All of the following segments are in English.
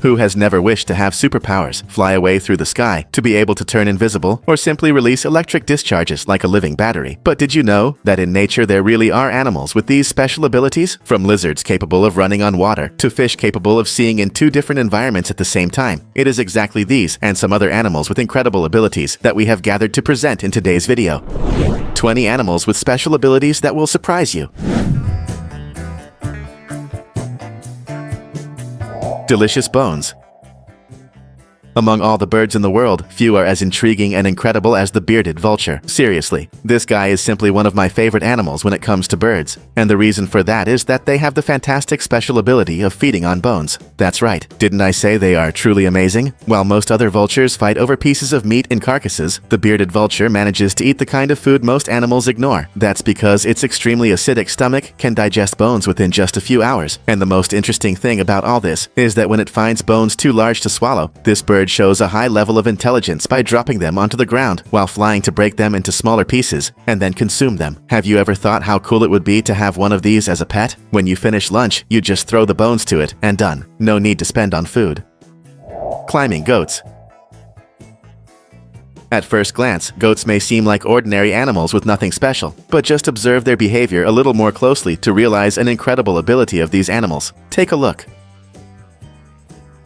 Who has never wished to have superpowers, fly away through the sky, to be able to turn invisible, or simply release electric discharges like a living battery? But did you know that in nature there really are animals with these special abilities? From lizards capable of running on water to fish capable of seeing in 2 different environments at the same time. It is exactly these and some other animals with incredible abilities that we have gathered to present in today's video. 20 animals with special abilities that will surprise you. Delicious bones. Among all the birds in the world, few are as intriguing and incredible as the bearded vulture. Seriously, this guy is simply one of my favorite animals when it comes to birds. And the reason for that is that they have the fantastic special ability of feeding on bones. That's right, didn't I say they are truly amazing? While most other vultures fight over pieces of meat in carcasses, the bearded vulture manages to eat the kind of food most animals ignore. That's because its extremely acidic stomach can digest bones within just a few hours. And the most interesting thing about all this is that when it finds bones too large to swallow, this bird shows a high level of intelligence by dropping them onto the ground while flying to break them into smaller pieces and then consume them. Have you ever thought how cool it would be to have one of these as a pet? When you finish lunch, you just throw the bones to it and done. No need to spend on food. Climbing goats. At first glance, goats may seem like ordinary animals with nothing special, but just observe their behavior a little more closely to realize an incredible ability of these animals. Take a look.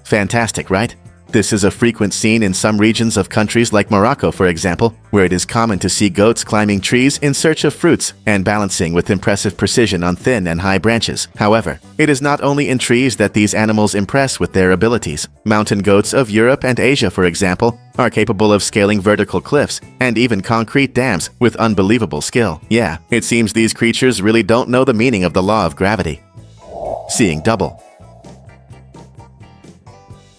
Fantastic, right? This is a frequent scene in some regions of countries like Morocco, for example, where it is common to see goats climbing trees in search of fruits and balancing with impressive precision on thin and high branches. However, it is not only in trees that these animals impress with their abilities. Mountain goats of Europe and Asia, for example, are capable of scaling vertical cliffs and even concrete dams with unbelievable skill. Yeah, it seems these creatures really don't know the meaning of the law of gravity. Seeing double.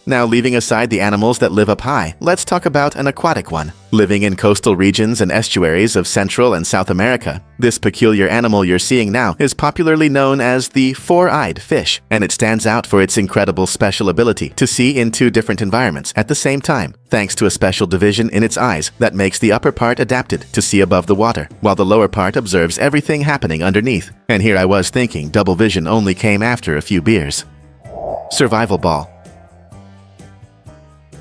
Now, leaving aside the animals that live up high, let's talk about an aquatic one. Living in coastal regions and estuaries of Central and South America, this peculiar animal you're seeing now is popularly known as the four-eyed fish, and it stands out for its incredible special ability to see in 2 different environments at the same time, thanks to a special division in its eyes that makes the upper part adapted to see above the water, while the lower part observes everything happening underneath. And here I was thinking double vision only came after a few beers. Survival ball.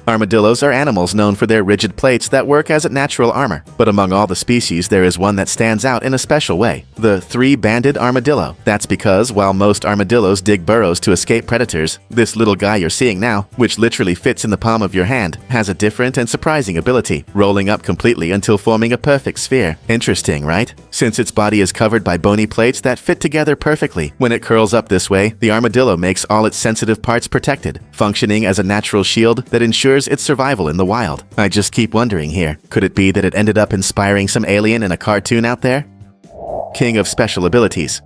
Armadillos are animals known for their rigid plates that work as a natural armor, but among all the species there is one that stands out in a special way, the 3-banded armadillo. That's because while most armadillos dig burrows to escape predators, this little guy you're seeing now, which literally fits in the palm of your hand, has a different and surprising ability, rolling up completely until forming a perfect sphere. Interesting, right? Since its body is covered by bony plates that fit together perfectly, when it curls up this way, the armadillo makes all its sensitive parts protected, functioning as a natural shield that ensures its survival in the wild. I just keep wondering here, could it be that it ended up inspiring some alien in a cartoon out there? King of special abilities.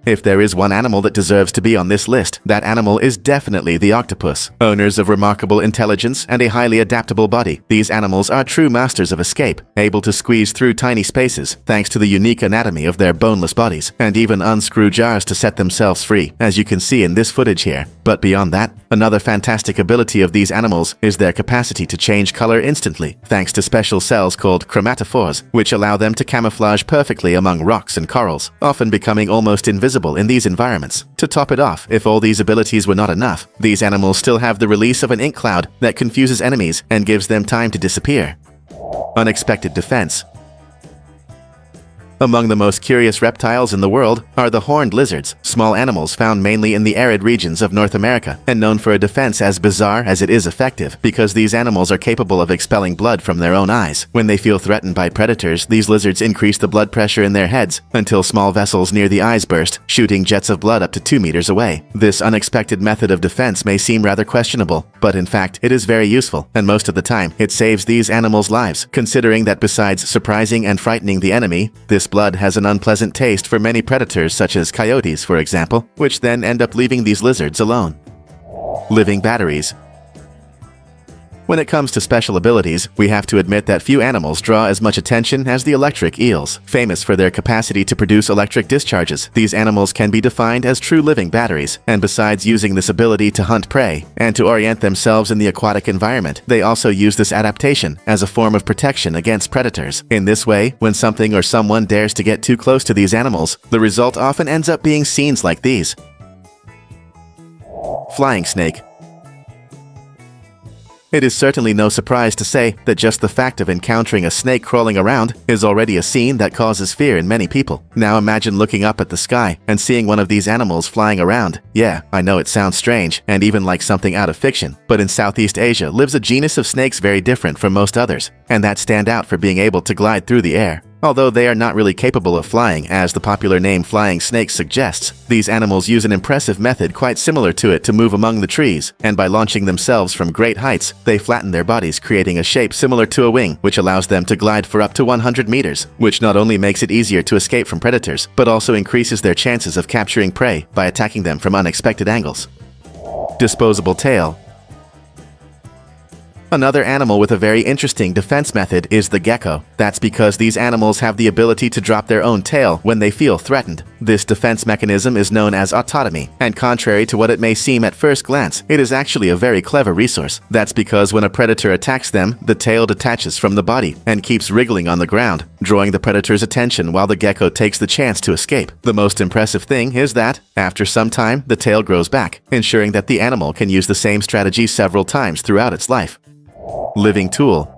If there is one animal that deserves to be on this list, that animal is definitely the octopus. Owners of remarkable intelligence and a highly adaptable body, these animals are true masters of escape, able to squeeze through tiny spaces thanks to the unique anatomy of their boneless bodies, and even unscrew jars to set themselves free, as you can see in this footage here. But beyond that, another fantastic ability of these animals is their capacity to change color instantly, thanks to special cells called chromatophores, which allow them to camouflage perfectly among rocks and corals, often becoming almost invisible in these environments. To top it off, if all these abilities were not enough, these animals still have the release of an ink cloud that confuses enemies and gives them time to disappear. Unexpected defense. Among the most curious reptiles in the world are the horned lizards, small animals found mainly in the arid regions of North America, and known for a defense as bizarre as it is effective, because these animals are capable of expelling blood from their own eyes. When they feel threatened by predators, these lizards increase the blood pressure in their heads until small vessels near the eyes burst, shooting jets of blood up to 2 meters away. This unexpected method of defense may seem rather questionable, but in fact, it is very useful, and most of the time, it saves these animals' lives, considering that besides surprising and frightening the enemy, this blood has an unpleasant taste for many predators such as coyotes, for example, which then end up leaving these lizards alone. Living batteries. When it comes to special abilities, we have to admit that few animals draw as much attention as the electric eels. Famous for their capacity to produce electric discharges, these animals can be defined as true living batteries, and besides using this ability to hunt prey and to orient themselves in the aquatic environment, they also use this adaptation as a form of protection against predators. In this way, when something or someone dares to get too close to these animals, the result often ends up being scenes like these. Flying snake. It is certainly no surprise to say that just the fact of encountering a snake crawling around is already a scene that causes fear in many people. Now imagine looking up at the sky and seeing one of these animals flying around. Yeah, I know it sounds strange and even like something out of fiction, but in Southeast Asia lives a genus of snakes very different from most others, and that stand out for being able to glide through the air. Although they are not really capable of flying, as the popular name flying snake suggests, these animals use an impressive method quite similar to it to move among the trees, and by launching themselves from great heights, they flatten their bodies, creating a shape similar to a wing, which allows them to glide for up to 100 meters, which not only makes it easier to escape from predators, but also increases their chances of capturing prey by attacking them from unexpected angles. Disposable tail. Another animal with a very interesting defense method is the gecko. That's because these animals have the ability to drop their own tail when they feel threatened. This defense mechanism is known as autotomy, and contrary to what it may seem at first glance, it is actually a very clever resource. That's because when a predator attacks them, the tail detaches from the body and keeps wriggling on the ground, drawing the predator's attention while the gecko takes the chance to escape. The most impressive thing is that, after some time, the tail grows back, ensuring that the animal can use the same strategy several times throughout its life. Living tool.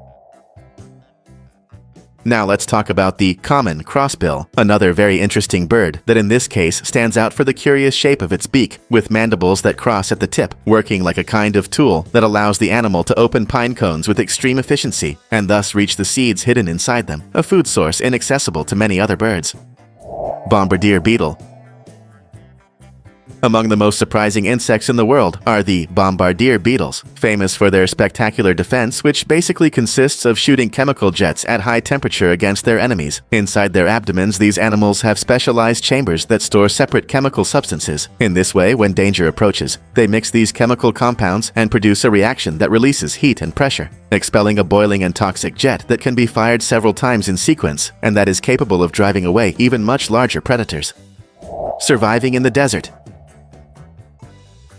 Now let's talk about the common crossbill, another very interesting bird that in this case stands out for the curious shape of its beak, with mandibles that cross at the tip, working like a kind of tool that allows the animal to open pine cones with extreme efficiency and thus reach the seeds hidden inside them, a food source inaccessible to many other birds. Bombardier beetle. Among the most surprising insects in the world are the bombardier beetles, famous for their spectacular defense, which basically consists of shooting chemical jets at high temperature against their enemies. Inside their abdomens, these animals have specialized chambers that store separate chemical substances. In this way, when danger approaches, they mix these chemical compounds and produce a reaction that releases heat and pressure, expelling a boiling and toxic jet that can be fired several times in sequence, and that is capable of driving away even much larger predators. Surviving in the desert.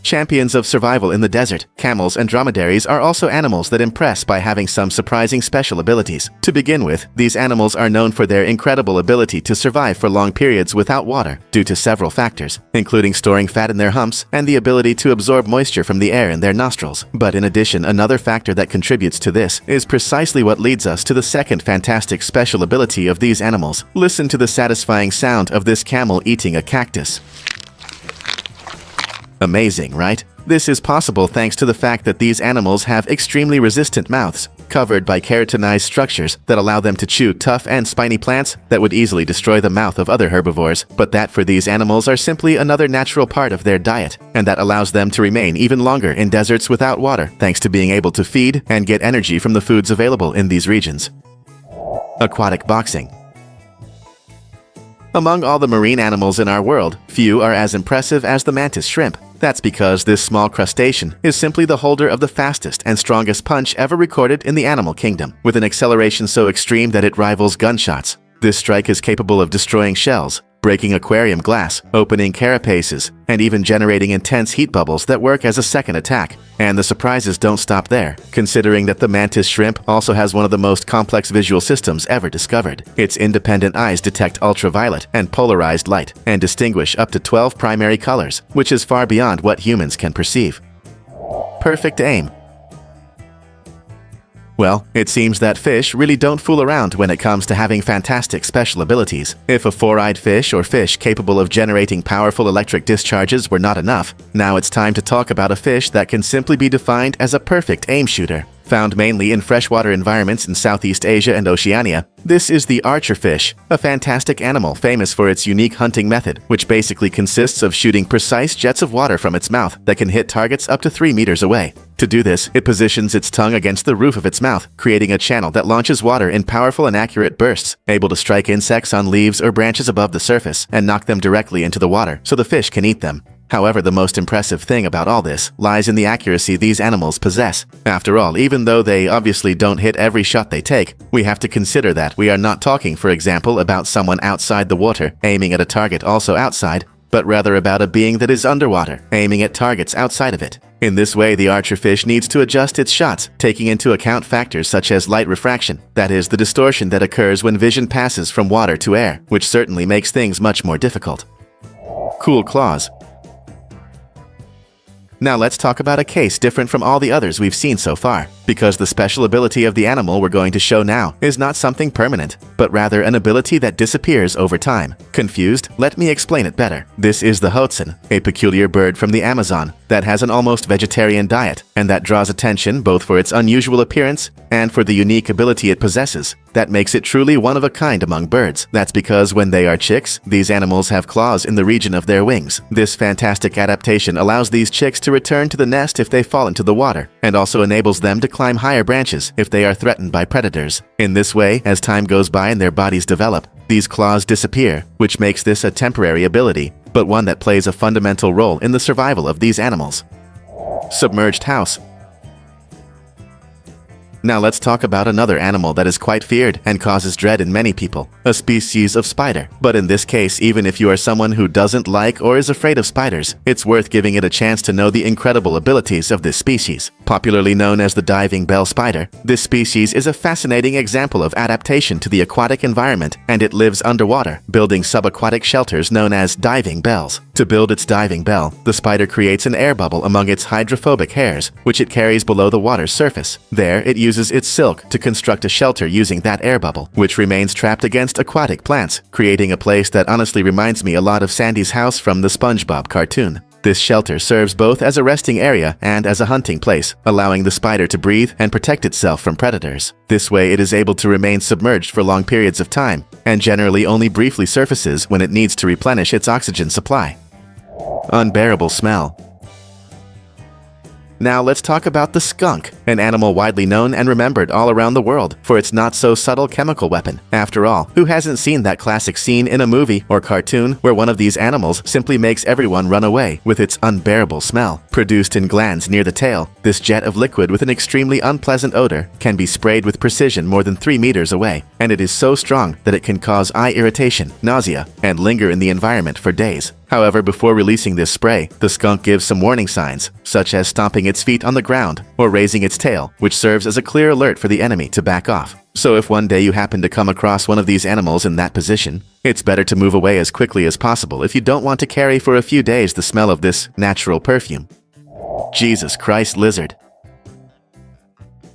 Champions of survival in the desert, camels and dromedaries are also animals that impress by having some surprising special abilities. To begin with, these animals are known for their incredible ability to survive for long periods without water due to several factors, including storing fat in their humps and the ability to absorb moisture from the air in their nostrils. But in addition, another factor that contributes to this is precisely what leads us to the second fantastic special ability of these animals. Listen to the satisfying sound of this camel eating a cactus. Amazing, right? This is possible thanks to the fact that these animals have extremely resistant mouths, covered by keratinized structures that allow them to chew tough and spiny plants that would easily destroy the mouth of other herbivores, but that for these animals are simply another natural part of their diet, and that allows them to remain even longer in deserts without water, thanks to being able to feed and get energy from the foods available in these regions. Aquatic boxing. Among all the marine animals in our world, few are as impressive as the mantis shrimp. That's because this small crustacean is simply the holder of the fastest and strongest punch ever recorded in the animal kingdom, with an acceleration so extreme that it rivals gunshots. This strike is capable of destroying shells, breaking aquarium glass, opening carapaces, and even generating intense heat bubbles that work as a second attack. And the surprises don't stop there, considering that the mantis shrimp also has one of the most complex visual systems ever discovered. Its independent eyes detect ultraviolet and polarized light, and distinguish up to 12 primary colors, which is far beyond what humans can perceive. Perfect aim. Well, it seems that fish really don't fool around when it comes to having fantastic special abilities. If a four-eyed fish or fish capable of generating powerful electric discharges were not enough, now it's time to talk about a fish that can simply be defined as a perfect aim shooter. Found mainly in freshwater environments in Southeast Asia and Oceania, this is the archerfish, a fantastic animal famous for its unique hunting method, which basically consists of shooting precise jets of water from its mouth that can hit targets up to 3 meters away. To do this, it positions its tongue against the roof of its mouth, creating a channel that launches water in powerful and accurate bursts, able to strike insects on leaves or branches above the surface and knock them directly into the water so the fish can eat them. However, the most impressive thing about all this lies in the accuracy these animals possess. After all, even though they obviously don't hit every shot they take, we have to consider that we are not talking, for example, about someone outside the water aiming at a target also outside, but rather about a being that is underwater, aiming at targets outside of it. In this way, the archerfish needs to adjust its shots, taking into account factors such as light refraction, that is, the distortion that occurs when vision passes from water to air, which certainly makes things much more difficult. Cool claws. Now let's talk about a case different from all the others we've seen so far, because the special ability of the animal we're going to show now is not something permanent, but rather an ability that disappears over time. Confused? Let me explain it better. This is the hoatzin, a peculiar bird from the Amazon that has an almost vegetarian diet, and that draws attention both for its unusual appearance and for the unique ability it possesses that makes it truly one of a kind among birds. That's because when they are chicks, these animals have claws in the region of their wings. This fantastic adaptation allows these chicks to return to the nest if they fall into the water, and also enables them to climb higher branches if they are threatened by predators. In this way, as time goes by and their bodies develop, these claws disappear, which makes this a temporary ability, but one that plays a fundamental role in the survival of these animals. Submerged house. Now let's talk about another animal that is quite feared and causes dread in many people, a species of spider. But in this case, even if you are someone who doesn't like or is afraid of spiders, it's worth giving it a chance to know the incredible abilities of this species. Popularly known as the diving bell spider, this species is a fascinating example of adaptation to the aquatic environment, and it lives underwater, building subaquatic shelters known as diving bells. To build its diving bell, the spider creates an air bubble among its hydrophobic hairs, which it carries below the water's surface. There, it uses its silk to construct a shelter using that air bubble, which remains trapped against aquatic plants, creating a place that honestly reminds me a lot of Sandy's house from the SpongeBob cartoon. This shelter serves both as a resting area and as a hunting place, allowing the spider to breathe and protect itself from predators. This way, it is able to remain submerged for long periods of time, and generally only briefly surfaces when it needs to replenish its oxygen supply. Unbearable smell. Now let's talk about the skunk, an animal widely known and remembered all around the world for its not-so-subtle chemical weapon. After all, who hasn't seen that classic scene in a movie or cartoon where one of these animals simply makes everyone run away with its unbearable smell? Produced in glands near the tail, this jet of liquid with an extremely unpleasant odor can be sprayed with precision more than 3 meters away, and it is so strong that it can cause eye irritation, nausea, and linger in the environment for days. However, before releasing this spray, the skunk gives some warning signs, such as stomping its feet on the ground or raising its tail, which serves as a clear alert for the enemy to back off. So if one day you happen to come across one of these animals in that position, it's better to move away as quickly as possible if you don't want to carry for a few days the smell of this natural perfume. Jesus Christ lizard.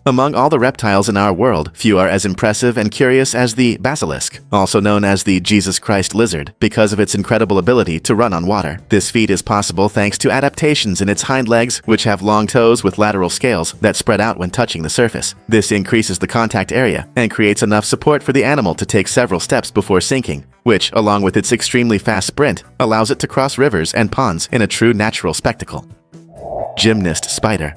Among all the reptiles in our world, few are as impressive and curious as the basilisk, also known as the Jesus Christ lizard, because of its incredible ability to run on water. This feat is possible thanks to adaptations in its hind legs, which have long toes with lateral scales that spread out when touching the surface. This increases the contact area and creates enough support for the animal to take several steps before sinking, which, along with its extremely fast sprint, allows it to cross rivers and ponds in a true natural spectacle. Gymnast spider.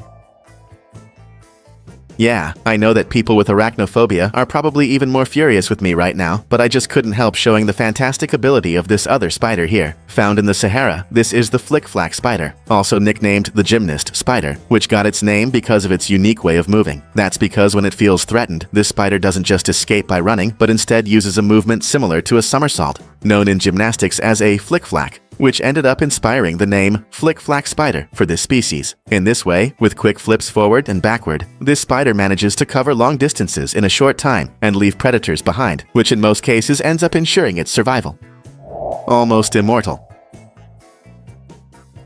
Yeah, I know that people with arachnophobia are probably even more furious with me right now, but I just couldn't help showing the fantastic ability of this other spider here. Found in the Sahara, this is the flick-flack spider, also nicknamed the gymnast spider, which got its name because of its unique way of moving. That's because when it feels threatened, this spider doesn't just escape by running, but instead uses a movement similar to a somersault, known in gymnastics as a flick-flack, which ended up inspiring the name flick-flack spider for this species. In this way, with quick flips forward and backward, this spider manages to cover long distances in a short time and leave predators behind, which in most cases ends up ensuring its survival. Almost immortal.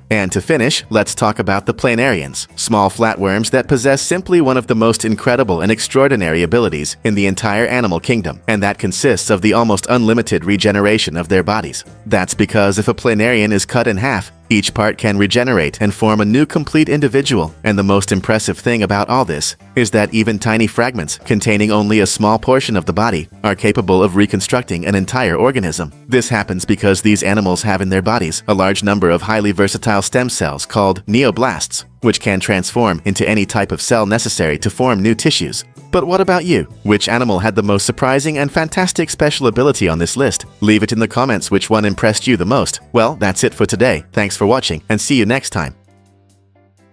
And to finish, let's talk about the planarians, small flatworms that possess simply one of the most incredible and extraordinary abilities in the entire animal kingdom, and that consists of the almost unlimited regeneration of their bodies. That's because if a planarian is cut in half, each part can regenerate and form a new complete individual, and the most impressive thing about all this is that even tiny fragments containing only a small portion of the body are capable of reconstructing an entire organism. This happens because these animals have in their bodies a large number of highly versatile stem cells called neoblasts, which can transform into any type of cell necessary to form new tissues. But what about you? Which animal had the most surprising and fantastic special ability on this list? Leave it in the comments which one impressed you the most. Well, that's it for today. Thanks for watching, and see you next time.